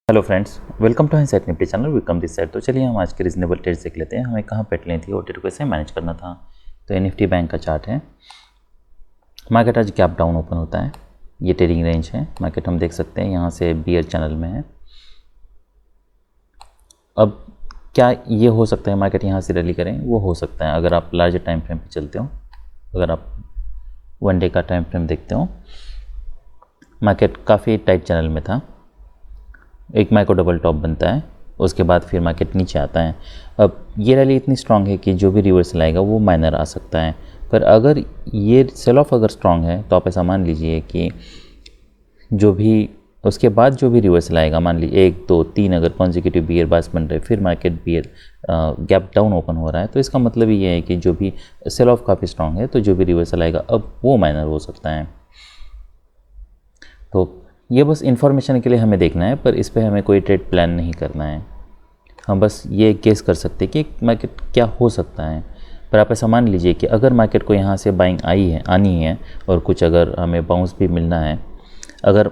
Hello friends, welcome to Insight Nifty channel. Welcome this side. तो चलिए हम आज के रीजनेबल ट्रेड्स देख लेते हैं। हमें कहाँ पे लेनी थी और ट्रेड को कैसे मैनेज करना था। तो ये निफ्टी बैंक का चार्ट है। मार्केट आज गैप डाउन ओपन होता है। ये ट्रेडिंग रेंज है। मार्केट हम देख सकते हैं यहाँ से बियर चैनल में है। अब क्या ये हो सकता है मार्केट यहाँ से रैली करें? वो हो सकता है अगर आप लार्ज टाइम फ्रेम पर चलते हो। अगर आप वन डे का टाइम फ्रेम देखते हो, मार्केट काफ़ी टाइट चैनल में था। एक माइक्रो डबल टॉप बनता है, उसके बाद फिर मार्केट नीचे आता है। अब ये रैली इतनी स्ट्रांग है कि जो भी रिवर्सल आएगा वो माइनर आ सकता है। पर अगर ये सेल ऑफ अगर स्ट्रांग है तो आप ऐसा मान लीजिए कि जो भी उसके बाद जो भी रिवर्सल आएगा, मान लीजिए 1 2 3 अगर कॉन्जिक्यूटिव बियर बार्स बन रहे, फिर market bear gap down open हो रहा है, तो इसका मतलब ये है कि जो भी सेल ऑफ काफ़ी स्ट्रांग है तो जो भी रिवर्सल आएगा अब वो माइनर हो सकता है। तो ये बस इन्फॉर्मेशन के लिए हमें देखना है, पर इस पर हमें कोई ट्रेड प्लान नहीं करना है। हम बस ये गेस कर सकते हैं कि मार्केट क्या हो सकता है। पर आप ऐसा मान लीजिए कि अगर मार्केट को यहाँ से बाइंग आनी है और कुछ अगर हमें बाउंस भी मिलना है, अगर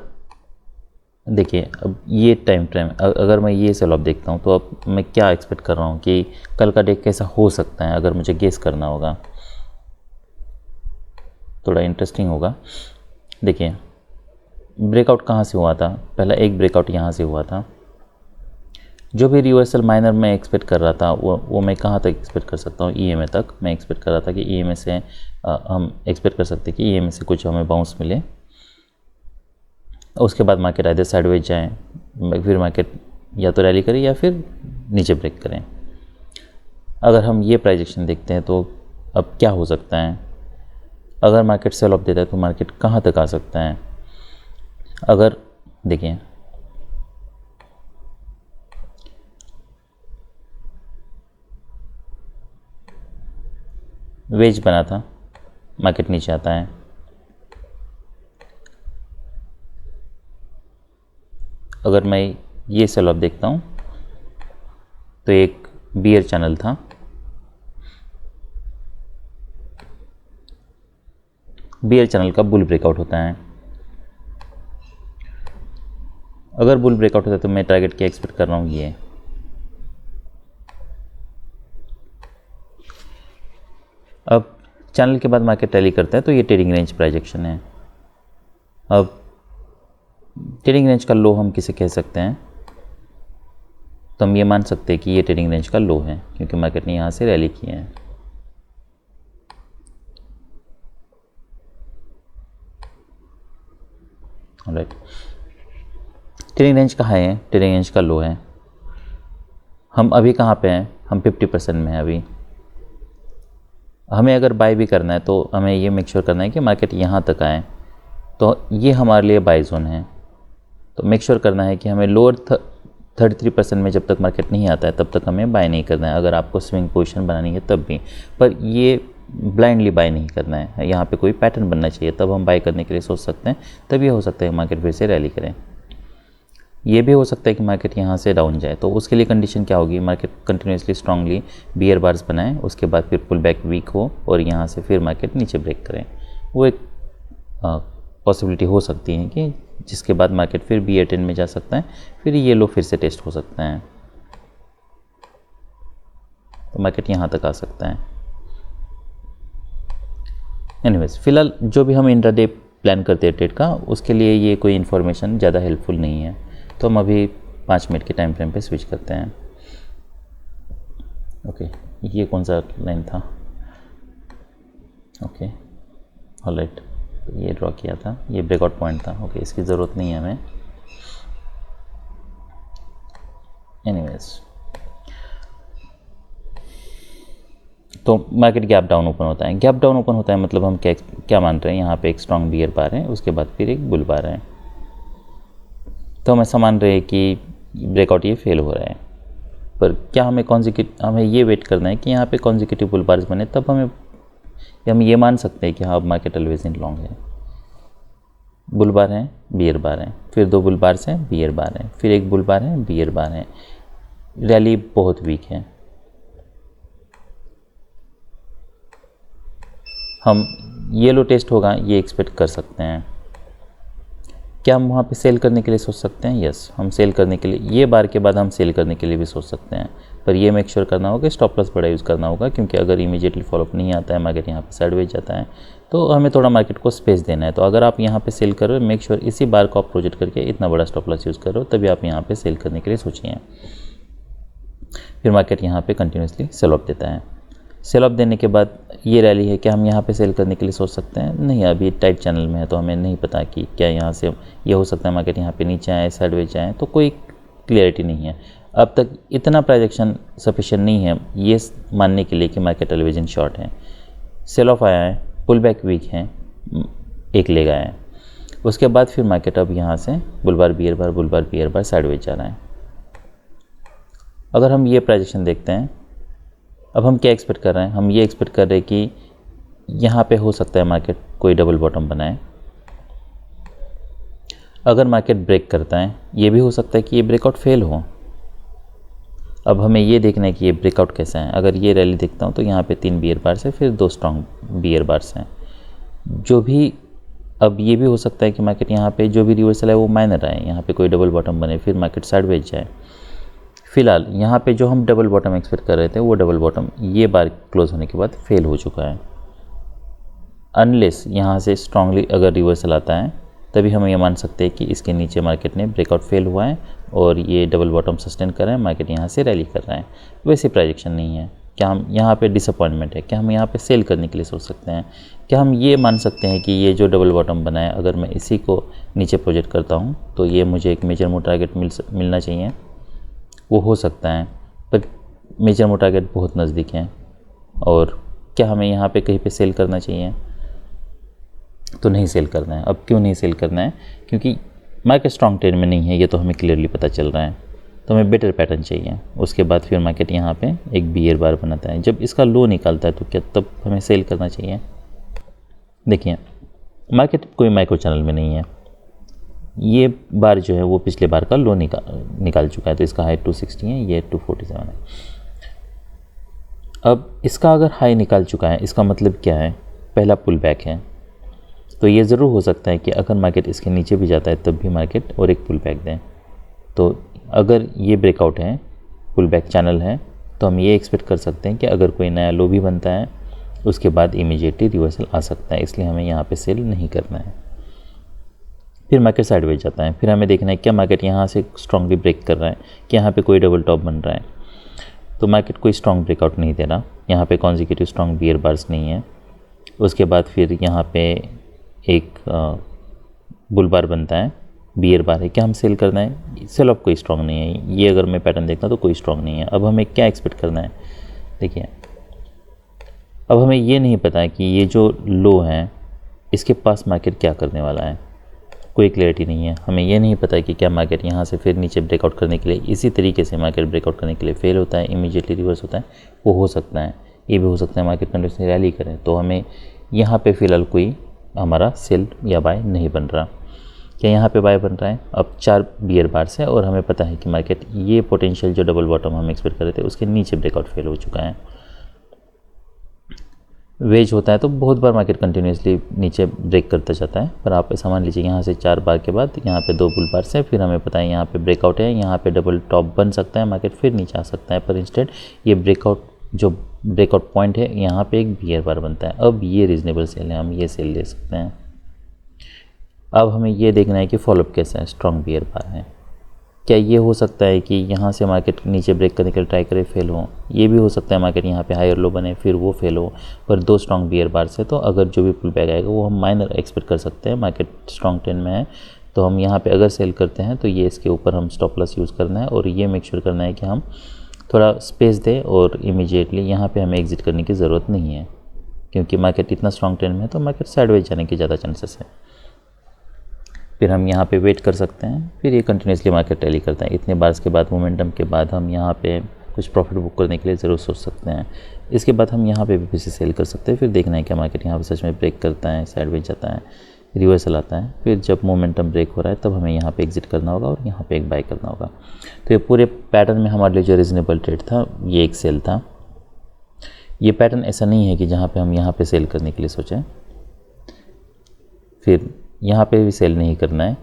देखिए अब ये टाइम फ्रेम अगर मैं ये सेल ऑफ देखता हूँ तो अब मैं क्या एक्सपेक्ट कर रहा हूँ कि कल का डे कैसा हो सकता है। अगर मुझे गेस करना होगा थोड़ा इंटरेस्टिंग होगा। देखिए ब्रेकआउट कहाँ से हुआ था? पहला एक ब्रेकआउट यहाँ से हुआ था। जो भी रिवर्सल माइनर मैं एक्सपेक्ट कर रहा था वो मैं कहाँ तक एक्सपेक्ट कर सकता हूँ? ईएमए तक मैं एक्सपेक्ट कर रहा था कि ईएमए से हम एक्सपेक्ट कर सकते हैं कि ईएमए से कुछ हमें बाउंस मिले। उसके बाद मार्केट आधे साइडवेज जाए, फिर मार्केट या तो रैली करे या फिर नीचे ब्रेक करें। अगर हम ये प्राइजेक्शन देखते हैं तो अब क्या हो सकता है? अगर मार्केट सेल ऑफ देता है तो मार्केट कहाँ तक आ सकता है? अगर देखिए वेज बना था, मार्केट नीचे आता है। अगर मैं ये सेल ऑफ देखता हूँ तो एक बियर चैनल था, बियर चैनल का बुल ब्रेकआउट होता है। अगर बुल ब्रेकआउट होता है तो मैं टारगेट क्या एक्सपेक्ट कर रहा हूँ? ये अब चैनल के बाद मार्केट रैली करता है तो ये ट्रेडिंग रेंज प्राइजेक्शन है। अब ट्रेडिंग रेंज का लो हम किसे कह सकते हैं? तो हम ये मान सकते हैं कि ये ट्रेडिंग रेंज का लो है क्योंकि मार्केट ने यहाँ से रैली की है। राइट, ट्रेडिंग रेंज का हाई है, ट्रेडिंग रेंज का लो है। हम अभी कहाँ पे हैं? हम 50% में हैं अभी। हमें अगर बाय भी करना है तो हमें ये मेक श्योर करना है कि मार्केट यहाँ तक आए, तो ये हमारे लिए बाय जोन है। तो मेक श्योर करना है कि हमें लोअर 33% में जब तक मार्केट नहीं आता है तब तक हमें बाय नहीं करना है। अगर आपको स्विंग पोजीशन बनानी है तब भी, पर ये ब्लाइंडली बाय नहीं करना है। यहाँ पे कोई पैटर्न बनना चाहिए, तब हम बाय करने के लिए सोच सकते हैं। तब ये हो सकता है मार्केट फिर से रैली करें। ये भी हो सकता है कि मार्केट यहाँ से डाउन जाए, तो उसके लिए कंडीशन क्या होगी? Market continuously strongly bear bars बनाए, उसके बाद फिर पुल बैक वीक हो और यहाँ से फिर मार्केट नीचे ब्रेक करें। वो एक पॉसिबिलिटी हो सकती है कि जिसके बाद मार्केट फिर बियर 10 में जा सकता है, फिर ये लो फिर से टेस्ट हो सकता है, तो मार्केट यहाँ तक आ सकता है। एनीवेज, फिलहाल जो भी हम इंट्राडे प्लान करते हैं ट्रेड का, उसके लिए ये कोई इन्फॉर्मेशन ज़्यादा हेल्पफुल नहीं है। तो हम अभी 5 मिनट के टाइम फ्रेम पे स्विच करते हैं। ओके, ये कौन सा लाइन था? ओके, ऑलराइट, ये ड्रॉ किया था, ये ब्रेकआउट पॉइंट था। ओके, इसकी ज़रूरत नहीं है हमें। एनीवेज, तो मार्केट गैप डाउन ओपन होता है। गैप डाउन ओपन होता है मतलब हम क्या मान रहे हैं? यहाँ पे एक स्ट्रांग बियर बार है, उसके बाद फिर एक बुल बार है। तो हम ऐसा मान रहे हैं कि ब्रेकआउट ये फेल हो रहा है, पर क्या हमें ये वेट करना है कि यहाँ पे कॉन्जिक्यूटिव बुल बार्स बने, तब हम ये मान सकते हैं कि हाँ अब मार्केट ऑलवेज इन लॉन्ग है। बुल बार है, बियर बार है, फिर 2 बुल बार्स हैं, बियर बार है, फिर एक बुल बार है, बियर बार है। रैली बहुत वीक है। हम ये लो टेस्ट होगा ये एक्सपेक्ट कर सकते हैं। क्या हम वहाँ पे सेल करने के लिए सोच सकते हैं? यस, हम सेल करने के लिए, ये बार के बाद हम सेल करने के लिए भी सोच सकते हैं, पर ये मेक श्योर करना होगा स्टॉप लॉस बड़ा यूज़ करना होगा, क्योंकि अगर इमीडिएटली फॉलोअप नहीं आता है, मार्केट यहाँ पे साइडवेज जाता है, तो हमें थोड़ा मार्केट को स्पेस देना है। तो अगर आप यहाँ पे सेल कर रहे हो, मेक श्योर इसी बार को आप प्रोजेक्ट करके इतना बड़ा स्टॉप लॉस यूज़ कर रहे हो, तभी आप यहाँ पे सेल करने के लिए सोचिए। फिर मार्केट यहाँ पे कंटिन्यूसली सेल ऑफ देता है। सेल ऑफ देने के बाद ये रैली है, क्या हम यहाँ पे सेल करने के लिए सोच सकते हैं? नहीं, अभी टाइट चैनल में है, तो हमें नहीं पता कि क्या यहाँ से ये हो सकता है मार्केट यहाँ पे नीचे आए, साइडवेज आए, तो कोई क्लियरिटी नहीं है। अब तक इतना प्राइजेक्शन सफिशिएंट नहीं है ये मानने के लिए कि मार्केट एलिवेशन शॉर्ट है। सेल ऑफ आया है, पुल बैक वीक है, एक लेग आया है, उसके बाद फिर मार्केट अब यहाँ से बुलबार बियर बार साइडवेज जा रहा है। अगर हम ये प्राइजेक्शन देखते हैं, अब हम क्या एक्सपेक्ट कर रहे हैं? हम ये एक्सपेक्ट कर रहे हैं कि यहाँ पे हो सकता है मार्केट कोई डबल बॉटम बनाए। अगर मार्केट ब्रेक करता है, ये भी हो सकता है कि ये ब्रेकआउट फेल हो। अब हमें ये देखना है कि ये ब्रेकआउट कैसा है। अगर ये रैली देखता हूँ तो यहाँ पे 3 बियर बार्स है, फिर 2 स्ट्रॉन्ग बियर बार्स हैं, जो भी, अब ये भी हो सकता है कि मार्केट यहाँ पे जो भी रिवर्सल है वो माइनर आए, यहाँ पे कोई डबल बॉटम बने, फिर मार्केट साइडवेज जाए। फिलहाल यहाँ पे जो हम डबल बॉटम एक्सपेक्ट कर रहे थे, वो डबल बॉटम ये बार क्लोज होने के बाद फेल हो चुका है। अनलेस यहाँ से स्ट्रांगली अगर रिवर्सल आता है, तभी हम ये मान सकते हैं कि इसके नीचे मार्केट ने ब्रेकआउट फेल हुआ है और ये डबल बॉटम सस्टेन कर रहा है, मार्केट यहाँ से रैली कर रहा है। वैसे प्राइजेक्शन नहीं है। क्या हम यहाँ पे डिसअपॉइंटमेंट है? क्या हम यहाँ पे सेल करने के लिए सोच सकते हैं? क्या हम ये मान सकते हैं कि ये जो डबल बॉटम बना है, अगर मैं इसी को नीचे प्रोजेक्ट करता हूँ तो ये मुझे एक मेजर मोड टारगेट मिलना चाहिए? वो हो सकता है, पर मेजर मोड टारगेट बहुत नज़दीक हैं। और क्या हमें यहाँ पे कहीं पे सेल करना चाहिए? तो नहीं सेल करना है। अब क्यों नहीं सेल करना है? क्योंकि मार्केट स्ट्रॉन्ग ट्रेंड में नहीं है, ये तो हमें क्लियरली पता चल रहा है। तो हमें बेटर पैटर्न चाहिए। उसके बाद फिर मार्केट यहाँ पे एक बियर बार बनाता है, जब इसका लो निकालता है तो क्या तब हमें सेल करना चाहिए? देखिए, मार्केट कोई माइक्रो चैनल में नहीं है, ये बार जो है वो पिछले बार का लो निकाल चुका है, तो इसका हाई 260 है, ये 247 है। अब इसका अगर हाई निकाल चुका है, इसका मतलब क्या है? पहला पुल बैक है। तो ये ज़रूर हो सकता है कि अगर मार्केट इसके नीचे भी जाता है तब भी मार्केट और एक पुल बैक दें। तो अगर ये ब्रेकआउट है, पुल बैक चैनल है, तो हम ये एक्सपेक्ट कर सकते हैं कि अगर कोई नया लो भी बनता है, उसके बाद इमीडिएटली रिवर्सल आ सकता है, इसलिए हमें यहाँ पे सेल नहीं करना है। फिर मार्केट साइडवेज जाता है, फिर हमें देखना है क्या मार्केट यहाँ से स्ट्रांगली ब्रेक कर रहा है, कि यहाँ पे कोई डबल टॉप बन रहा है। तो मार्केट कोई स्ट्रॉन्ग ब्रेकआउट नहीं दे रहा, यहाँ पे कॉन्जिक्यूटिव स्ट्रॉन्ग बियर बार्स नहीं है। उसके बाद फिर यहाँ पे एक बुल बार बनता है, बियर बार है, क्या हम सेल करना है? सेल ऑफ कोई स्ट्रॉन्ग नहीं है। ये अगर मैं पैटर्न देखता हूँ तो कोई स्ट्रॉन्ग नहीं है। अब हमें क्या एक्सपेक्ट करना है? देखिए, अब हमें ये नहीं पता है कि ये जो लो है इसके पास मार्केट क्या करने वाला है, कोई क्लैरिटी नहीं है। हमें ये नहीं पता कि क्या मार्केट यहाँ से फिर नीचे ब्रेकआउट करने के लिए, इसी तरीके से मार्केट ब्रेकआउट करने के लिए फेल होता है, इमीडिएटली रिवर्स होता है, वो हो सकता है। ये भी हो सकता है मार्केट कंटिन्यूसली रैली करें, तो हमें यहाँ पे फ़िलहाल कोई हमारा सेल या बाय नहीं बन रहा। क्या यहाँ पे बाय बन रहा है? अब 4 बियर बार्स है और हमें पता है कि मार्केट ये पोटेंशियल जो डबल बॉटम हम एक्सपेक्ट कर रहे थे उसके नीचे ब्रेकआउट फेल हो चुका है। वेज होता है तो बहुत बार मार्केट कंटिन्यूसली नीचे ब्रेक करता जाता है, पर आप ऐसा मान लीजिए यहाँ से 4 बार के बाद यहाँ पे 2 बुल बार्स है, फिर हमें पता है यहाँ पे ब्रेकआउट है, यहाँ पे डबल टॉप बन सकता है, मार्केट फिर नीचे आ सकता है, पर इंस्टेड ये ब्रेकआउट पॉइंट है, यहाँ पे एक बियर बार बनता है। अब ये रीजनेबल सेल है, हम ये सेल ले सकते हैं। अब हमें ये देखना है कि फॉलोअप कैसा है, स्ट्रॉन्ग बियर बार है। क्या ये हो सकता है कि यहाँ से मार्केट नीचे ब्रेक करने के लिए ट्राई करे, फेल हो? ये भी हो सकता है मार्केट यहाँ पे हायर लो बने फिर वो फेल हो, पर 2 स्ट्रॉन्ग बियर बार से तो अगर जो भी पुल बैक आएगा वो हम माइनर एक्सपेक्ट कर सकते हैं। मार्केट स्ट्रॉन्ग ट्रेंड में है, तो हम यहाँ पे अगर सेल करते हैं तो ये इसके ऊपर हम स्टॉप लॉस यूज़ करना है और ये मेक श्योर करना है कि हम थोड़ा स्पेस दें और इमीडिएटली यहाँ पे हमें एग्जिट करने की ज़रूरत नहीं है, क्योंकि मार्केट इतना स्ट्रॉन्ग ट्रेंड में है तो मार्केट साइडवेज जाने की ज़्यादा चांसेस है। फिर हम यहाँ पे वेट कर सकते हैं, फिर ये कंटिन्यूसली मार्केट रैली करता है। इतने बार्स के बाद, मोमेंटम के बाद हम यहाँ पे कुछ प्रॉफिट बुक करने के लिए ज़रूर सोच सकते हैं। इसके बाद हम यहाँ पे भी फिर से सेल कर सकते हैं, फिर देखना है क्या मार्केट यहाँ पे सच में ब्रेक करता है, साइडवेज जाता है, रिवर्सल आता है। फिर जब मोमेंटम ब्रेक हो रहा है तब हमें यहाँ पे एग्जिट करना होगा और यहाँ पे एक बाय करना होगा। तो ये पूरे पैटर्न में हमारे लिए जो रीजनेबल ट्रेड था ये एक सेल था। ये पैटर्न ऐसा नहीं है कि जहाँ पे हम यहाँ पे सेल करने के लिए सोचें, फिर यहाँ पे भी सेल नहीं करना है,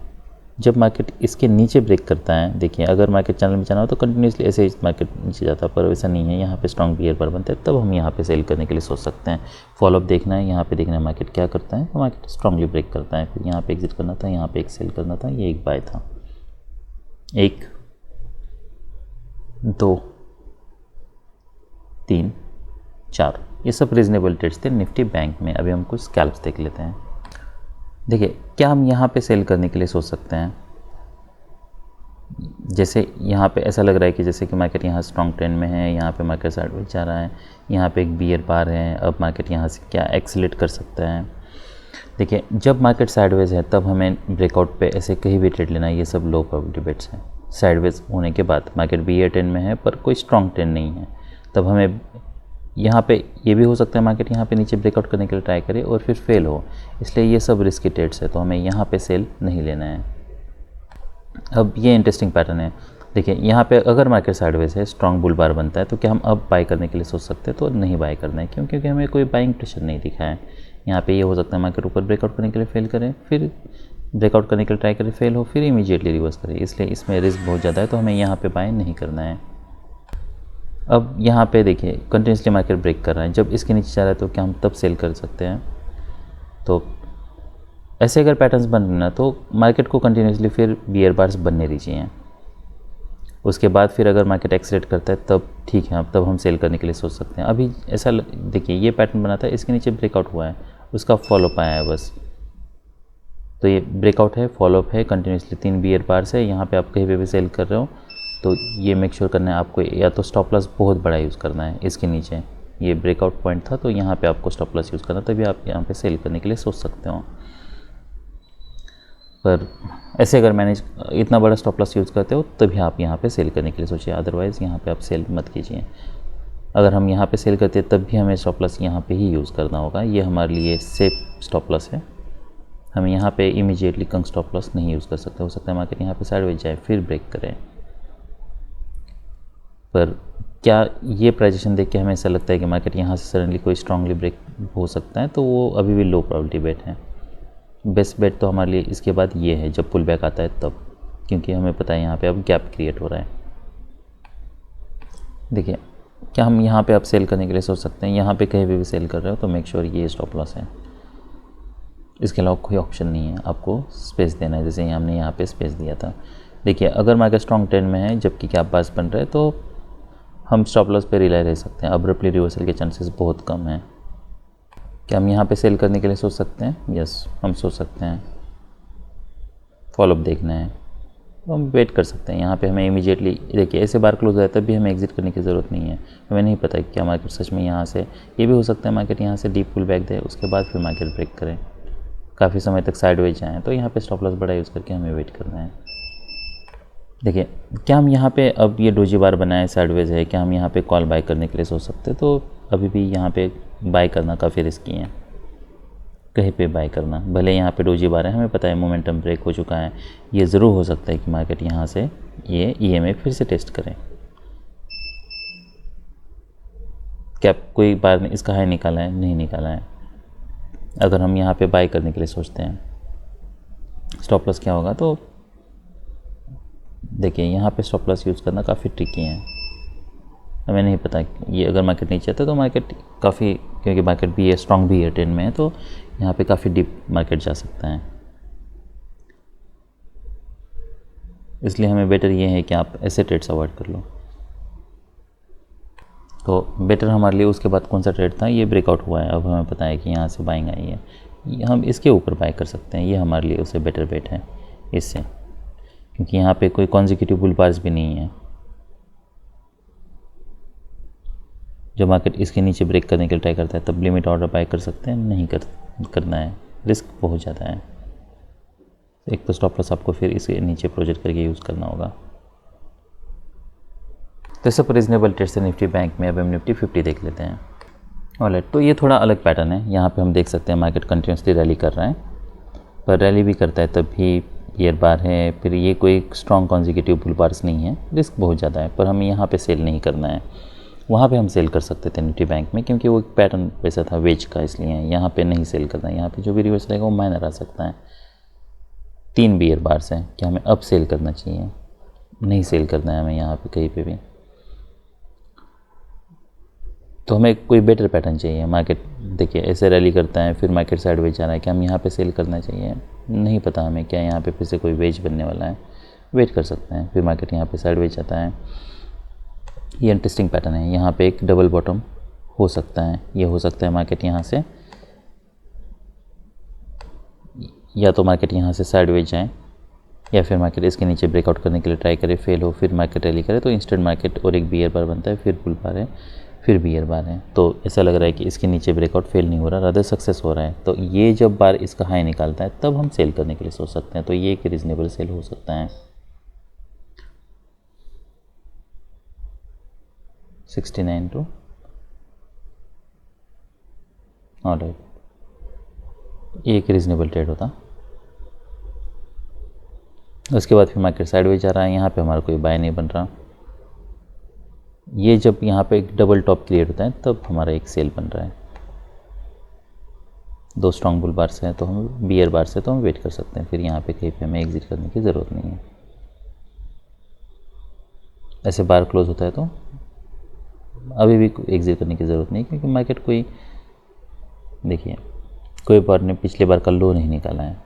जब मार्केट इसके नीचे ब्रेक करता है, देखिए अगर मार्केट चैनल में जाना हो तो कंटिन्यूसली ऐसे ही मार्केट नीचे जाता है, पर वैसा नहीं है, यहाँ पे स्ट्रॉन्ग बियर बार बनता है, तब हम यहाँ पे सेल करने के लिए सोच सकते हैं। फॉलोअप देखना है, यहाँ पे देखना है मार्केट क्या करता है, तो मार्केट स्ट्रांगली ब्रेक करता है, फिर यहाँ पे एग्जिट करना था, यहाँ पे एक सेल करना था, ये एक बाय था। 1 2 3 4 ये सब रीजनेबल ट्रेड्स थे निफ्टी बैंक में। अभी हम कुछ स्कैल्प्स देख लेते हैं। देखिए क्या हम यहाँ पे सेल करने के लिए सोच सकते हैं, जैसे यहाँ पे ऐसा लग रहा है कि जैसे कि मार्केट यहाँ स्ट्रॉन्ग ट्रेंड में है, यहाँ पे मार्केट साइडवेज जा रहा है, यहाँ पे एक बियर बार है, अब मार्केट यहाँ से क्या एक्सीलेट कर सकता है। देखिए जब मार्केट साइडवेज है तब हमें ब्रेकआउट पे ऐसे कहीं भी ट्रेड लेना है, ये सब लो प्रोबेबिलिटी बेट्स हैं। साइडवेज होने के बाद मार्केट बियर ट्रेंड में है पर कोई स्ट्रॉन्ग ट्रेंड नहीं है, तब हमें यहाँ पे ये भी हो सकता है मार्केट यहाँ पे नीचे ब्रेकआउट करने के लिए ट्राई करे और फिर फेल हो, इसलिए ये सब रिस्की ट्रेड्स है, तो हमें यहाँ पे सेल नहीं लेना है। अब ये इंटरेस्टिंग पैटर्न है, देखिए यहाँ पे अगर मार्केट साइडवेज है, स्ट्रॉन्ग बुल बार बनता है, तो क्या हम अब बाय करने के लिए सोच सकते हैं? तो नहीं बाय करना है, क्यों? क्योंकि हमें कोई बाइंग प्रेशर नहीं दिखा है। यहाँ पे ये हो सकता है मार्केट ऊपर ब्रेकआउट करने के लिए फेल करें, फिर ब्रेकआउट करने के लिए ट्राई करें, फेल हो, फिर इमीडिएटली रिवर्स करें, इसलिए इसमें रिस्क बहुत ज़्यादा है, तो हमें यहाँ पे बाय नहीं करना है। अब यहाँ पे देखिए कंटिन्यूसली मार्केट ब्रेक कर रहा है, जब इसके नीचे जा रहा है तो क्या हम तब सेल कर सकते हैं? तो ऐसे अगर पैटर्न्स बन रहे ना तो मार्केट को कंटिन्यूसली फिर बियर बार्स बनने दीजिए, उसके बाद फिर अगर मार्केट एक्सीलेट करता है तब ठीक है, तब हम सेल करने के लिए सोच सकते हैं। अभी ऐसा देखिए ये पैटर्न बना था, इसके नीचे ब्रेकआउट हुआ है, उसका फॉलोअप आया है बस, तो ये ब्रेकआउट है, फॉलोअप है, कंटिन्यूसली 3 बियर बार्स है, यहाँ पे आप कहीं पे भी सेल कर रहे हो तो ये मेक श्योर करना है आपको, या तो स्टॉप लॉस बहुत बड़ा यूज़ करना है। इसके नीचे ये ब्रेकआउट पॉइंट था तो यहाँ पे आपको स्टॉप लॉस यूज़ करना, तभी आप यहाँ पे सेल करने के लिए सोच सकते हो। पर ऐसे अगर मैनेज इतना बड़ा स्टॉप लॉस यूज़ करते हो तभी आप यहाँ पे सेल करने के लिए सोचिए, अदरवाइज़ यहाँ पे आप सेल मत कीजिए। अगर हम यहाँ पे सेल करते हैं तब भी हमें स्टॉप लॉस यहाँ पे ही यूज़ करना होगा, ये हमारे लिए सेफ स्टॉप लॉस है। हम यहाँ पे इमीडिएटली कंग स्टॉप लॉस नहीं यूज़ कर सकते, हो सकता है मार्केट यहाँ पे साइडवेज जाए फिर ब्रेक करें। पर क्या ये प्राइजेशन देख के हमें ऐसा लगता है कि मार्केट यहाँ से सडनली कोई स्ट्रांगली ब्रेक हो सकता है? तो वो अभी भी लो प्रोबेबिलिटी बेट है। बेस्ट बेट तो हमारे लिए इसके बाद ये है जब पुल बैक आता है तब, क्योंकि हमें पता है यहाँ पे अब गैप क्रिएट हो रहा है। देखिए क्या हम यहाँ पे अब सेल करने के लिए सोच सकते हैं? यहाँ पे कहीं भी सेल कर रहे हो तो मेक श्योर ये स्टॉप लॉस है, इसके अलावा कोई ऑप्शन नहीं है, आपको स्पेस देना है, जैसे हमने यहाँ पे स्पेस दिया था। देखिए अगर मार्केट स्ट्रॉन्ग ट्रेंड में है जबकि गैप बार्स बन रहे हैं तो हम स्टॉप लॉस पे रिलाई रह सकते हैं, अब्रप्टली रिवर्सल के चांसेस बहुत कम हैं। क्या हम यहाँ पे सेल करने के लिए सोच सकते हैं? यस, हम सोच सकते हैं। फॉलोअप देखना है तो हम वेट कर सकते हैं। यहाँ पे हमें इमीडिएटली देखिए ऐसे बार क्लोज है तब भी हमें एग्जिट करने की ज़रूरत नहीं है। हमें नहीं पता क्या मार्केट सच में यहाँ से, ये भी हो सकता है मार्केट यहाँ से डीप पुल बैक दे, उसके बाद फिर मार्केट ब्रेक करें, काफ़ी समय तक साइडवेज जाएँ, तो यहाँ पे स्टॉप लॉस बड़ा यूज़ करके हमें वेट करना है। देखिए क्या हम यहाँ पे अब ये डोजी बार बनाए साइडवेज है, क्या हम यहाँ पे कॉल बाय करने के लिए सोच सकते हैं? तो अभी भी यहाँ पे बाय करना काफ़ी रिस्की है, कहीं पे बाय करना, भले यहाँ पे डोजी बार है, हमें पता है मोमेंटम ब्रेक हो चुका है, ये ज़रूर हो सकता है कि मार्केट यहाँ से ये EMA फिर से टेस्ट करें। क्या कोई बार ने इसका हाई निकाला है? नहीं निकाला है। अगर हम यहाँ पे बाय करने के लिए सोचते हैं स्टॉप लॉस क्या होगा? तो देखिए यहाँ पे स्टॉप लॉस यूज़ करना काफ़ी ट्रिकी है, हमें नहीं पता ये अगर मार्केट नीचे आता है तो मार्केट काफ़ी, क्योंकि मार्केट भी है स्ट्रॉन्ग भी है ट्रेंड में है, तो यहाँ पे काफ़ी डीप मार्केट जा सकता है। इसलिए हमें बेटर ये है कि आप ऐसे ट्रेड्स अवॉइड कर लो। तो बेटर हमारे लिए उसके बाद कौन सा ट्रेड था? ये ब्रेकआउट हुआ है, अब हमें पता है कि यहाँ से बाइंग आई है, हम इसके ऊपर बाय कर सकते हैं, ये हमारे लिए उससे बेटर बेट है इससे, क्योंकि यहाँ पे कोई कॉन्जिक्यूटिव बुल बार्स भी नहीं है। जब मार्केट इसके नीचे ब्रेक करने के लिए ट्राई करता है तब लिमिट ऑर्डर बाय कर सकते हैं, नहीं करना है, रिस्क बहुत ज़्यादा है। एक तो स्टॉप लॉस आपको फिर इसके नीचे प्रोजेक्ट करके यूज़ करना होगा। तो सब रीजनेबल ट्रेड से निफ्टी बैंक में अब हम निफ्टी 50 देख लेते हैं। ऑलराइट, तो ये थोड़ा अलग पैटर्न है। यहाँ पे हम देख सकते हैं मार्केट कंटिन्यूसली रैली कर रहा है, पर रैली भी करता है तब भी बियर बार है, फिर ये कोई स्ट्रॉन्ग कॉन्जिक्यूटिव बुल बार्स नहीं है, रिस्क बहुत ज़्यादा है, पर हमें यहाँ पे सेल नहीं करना है। वहाँ पे हम सेल कर सकते थे निफ्टी बैंक में, क्योंकि वो एक पैटर्न वैसा था वेज का, इसलिए यहाँ पे नहीं सेल करना है। यहाँ पे जो भी रिवर्स रहेगा वो माइनर आ सकता है। 3 बियर बार्स हैं कि हमें अब सेल करना चाहिए, नहीं सेल करना है हमें यहाँ पे कहीं पे भी। तो हमें कोई बेटर पैटर्न चाहिए। मार्केट देखिए ऐसे रैली करता है, फिर मार्केट साइडवेज जा रहा है कि हम यहाँ पे सेल करना चाहिए, नहीं पता हमें क्या यहाँ पे फिर से कोई वेज बनने वाला है, वेट कर सकते हैं। फिर मार्केट यहाँ पे साइडवेज जाता है, ये इंटरेस्टिंग पैटर्न है। यहाँ पे एक डबल बॉटम हो सकता है, ये हो सकता है मार्केट यहाँ से, या तो मार्केट यहाँ से साइडवेज जाए, या फिर मार्केट इसके नीचे ब्रेकआउट करने के लिए ट्राई करे, फेल हो, फिर मार्केट रैली करे, तो इंस्टेंट मार्केट और एक बियर बार बनता है, फिर बुल बार है, फिर बियर बार है। तो ऐसा लग रहा है कि इसके नीचे ब्रेकआउट फेल नहीं हो रहा, रादर सक्सेस हो रहा है। तो ये जब बार इसका हाई निकालता है तब हम सेल करने के लिए सोच सकते हैं। तो ये एक रीजनेबल सेल हो सकता है। 69 टू ऑलराइट, ये एक रीजनेबल ट्रेड होता। उसके बाद फिर मार्केट साइडवेज जा रहा है, यहाँ पे हमारा कोई बाय नहीं बन रहा। ये जब यहाँ पे एक डबल टॉप क्रिएट होता है तब हमारा एक सेल बन रहा है। 2 स्ट्रॉन्ग बुल बार से हैं तो हम बियर बार से तो हम वेट कर सकते हैं, फिर यहाँ पे कहीं पे हमें एग्जिट करने की ज़रूरत नहीं है। ऐसे बार क्लोज होता है तो अभी भी एग्जिट करने की ज़रूरत नहीं, क्योंकि मार्केट कोई, देखिए कोई बार ने पिछले बार का लो नहीं निकाला है।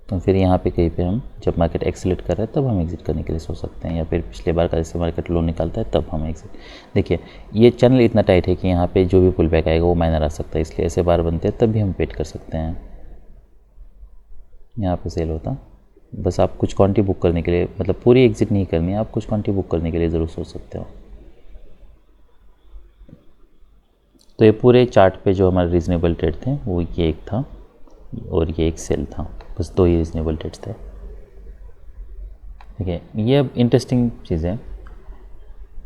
तो फिर यहाँ पे कहीं पे हम जब मार्केट एक्सेलेट कर रहा है तब हम एग्जिट करने के लिए सोच सकते हैं, या फिर पिछले बार का जैसे मार्केट लो निकालता है तब हम एग्जिट। देखिए ये चैनल इतना टाइट है कि यहाँ पे जो भी पुल बैक आएगा वो माइनर आ सकता है, इसलिए ऐसे बार बनते हैं तब भी हम वेट कर सकते हैं। यहाँ पे सेल होता, बस आप कुछ क्वांटिटी बुक करने के लिए, मतलब पूरी एग्जिट नहीं करनी है, आप कुछ क्वांटिटी बुक करने के लिए ज़रूर सोच सकते हो। तो ये पूरे चार्ट पे जो हमारे रीजनेबल ट्रेड थे वो ये एक था और ये एक सेल था, बस 2 ही रीजनेबल ट्रेड्स थे। ठीक है, ये अब इंटरेस्टिंग चीज़ है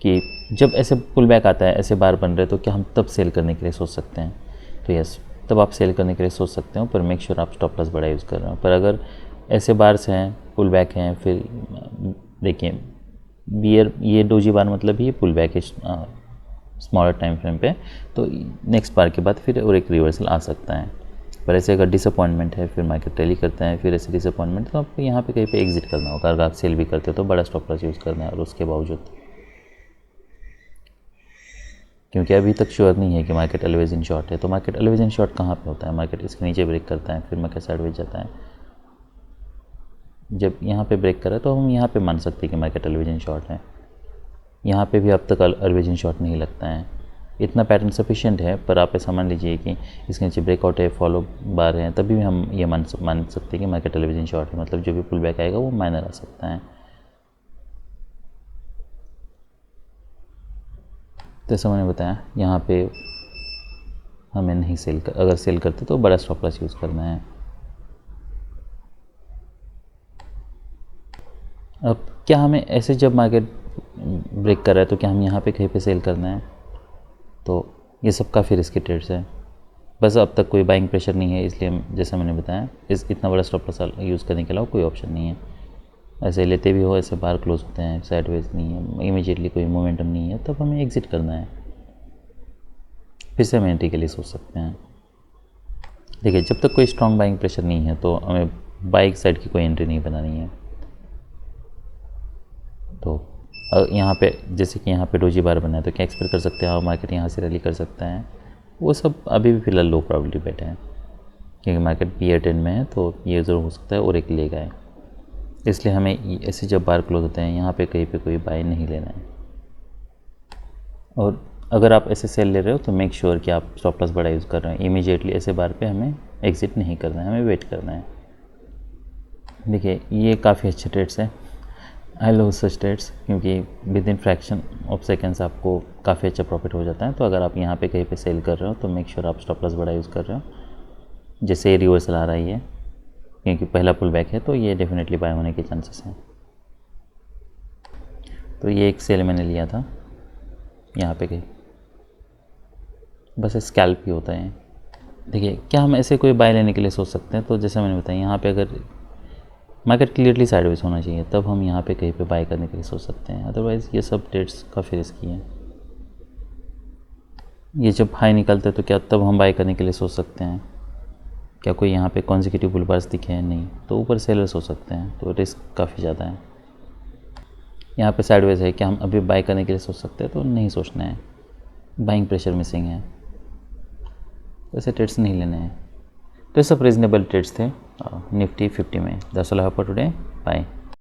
कि जब ऐसे पुल बैक आता है, ऐसे बार बन रहे, तो क्या हम तब सेल करने के लिए सोच सकते हैं? तो यस, तब आप सेल करने के लिए सोच सकते हो, पर मेक श्योर आप स्टॉप लॉस बड़ा यूज़ कर रहे हो। पर अगर ऐसे बार्स हैं, पुल बैक हैं, फिर देखिए बियर, ये डोजी बार मतलब ये पुल बैक है स्मॉलर टाइम फ्रेम पे, तो नेक्स्ट बार के बाद फिर और एक रिवर्सल आ सकता है। पर ऐसे अगर डिसअपॉइंटमेंट है, फिर मार्केट रैली करता है, फिर ऐसे डिसअपॉइंटमेंट, तो आपको यहाँ पे कहीं पे एग्जिट करना होगा। अगर आप सेल भी करते हो तो बड़ा स्टॉप लॉस यूज़ करना है, और उसके बावजूद, क्योंकि अभी तक श्योर नहीं है कि मार्केट ऑलवेज इन शॉर्ट है। तो मार्केट ऑलवेज इन शॉर्ट कहाँ पे होता है? मार्केट इसके नीचे ब्रेक करता है, फिर मार्केट साइडवेज जाता है। जब यहाँ पे ब्रेक करे तो हम यहाँ पे मान सकते हैं कि मार्केट ऑलवेज इन शॉर्ट है। यहाँ पे भी अब तक ऑलवेज इन शॉर्ट नहीं लगता है, इतना पैटर्न सफिशिएंट है। पर आप ऐसा मान लीजिए कि इसके नीचे ब्रेकआउट है, फॉलो बार है, तभी भी हम ये मान सकते हैं कि मार्केट ऑलवेज इन शॉर्ट है, मतलब जो भी पुल बैक आएगा वो माइनर आ सकता है। तो ऐसा मैंने बताया, यहाँ पे हमें नहीं सेल कर, अगर सेल करते तो बड़ा स्टॉप लॉस यूज़ करना है। अब क्या हमें ऐसे जब मार्केट ब्रेक कर रहा है तो क्या हम यहाँ पे कहीं पे सेल करना है? तो ये सब काफ़ी रिस्की ट्रेड्स है। बस अब तक कोई बाइंग प्रेशर नहीं है, इसलिए जैसा मैंने बताया इतना बड़ा स्टॉप लॉस यूज़ करने के अलावा कोई ऑप्शन नहीं है। ऐसे लेते भी हो, ऐसे बार क्लोज होते हैं, साइडवेज नहीं है, इमीडिएटली कोई मोमेंटम नहीं है, तब हमें एग्जिट करना है। फिर से हम एंट्री के लिए सोच सकते हैं। देखिए जब तक कोई स्ट्रॉन्ग बाइंग प्रेशर नहीं है तो हमें बाइक साइड की कोई एंट्री नहीं बनानी है। तो यहाँ पे जैसे कि यहाँ पे डोजी बार बना है, तो क्या एक्सपेक्ट कर सकते हैं? मार्केट यहाँ से रैली कर सकता है, वो सब अभी भी फिलहाल लो प्रोबेबिलिटी बेट है, क्योंकि मार्केट पीयर 10 में है, तो ये ज़रूर हो सकता है और एक लेगा है। इसलिए हमें ऐसे जब बार क्लोज होते हैं यहाँ पे कहीं पे कोई बाय नहीं लेना है। और अगर आप ऐसे सेल ले रहे हो तो मेक श्योर कि आप स्टॉप लॉस बड़ा यूज़ कर रहे हैं। इमीडिएटली ऐसे बार पे हमें एग्जिट नहीं करना है, हमें वेट करना है। देखिए ये काफ़ी अच्छे ट्रेड्स हैं, आई लव सच ट्रेड्स, क्योंकि with in fraction of seconds आपको काफ़ी अच्छा प्रॉफिट हो जाता है। तो अगर आप यहाँ पे कहीं पे सेल कर रहे हो तो मेक श्योर आप स्टॉप लॉस बड़ा यूज़ कर रहे हो। जैसे रिवर्सल आ रही है, क्योंकि पहला पुल बैक है, तो ये डेफिनेटली बाय होने के चांसेस हैं। तो ये एक सेल मैंने लिया था यहाँ पे कहीं, बस स्कैल्प ही होता है। देखिए क्या हम ऐसे कोई बाय लेने के लिए सोच सकते हैं? तो जैसे मैंने बताया, यहाँ पे अगर मार्केट क्लियरली साइडवेज होना चाहिए तब हम यहाँ पे कहीं पे बाय करने के लिए सोच सकते हैं, अदरवाइज़ ये सब ट्रेड्स काफ़ी रिस्की हैं। ये जब हाई निकलते हैं तो क्या तब हम बाय करने के लिए सोच सकते हैं? क्या कोई यहाँ पे कॉन्जिक्यूटिव बुल बार्स दिखे हैं? नहीं, तो ऊपर सेलर्स हो सकते हैं, तो रिस्क काफ़ी ज़्यादा है। यहाँ पे साइडवेज है, क्या हम अभी बाई करने के लिए सोच सकते हैं? तो नहीं सोचना है, बाइंग प्रेशर मिसिंग है, ऐसे ट्रेड्स नहीं लेने हैं। तो ये सब रीजनेबल ट्रेड्स थे निफ्टी 50 में। That's all I have for today, bye.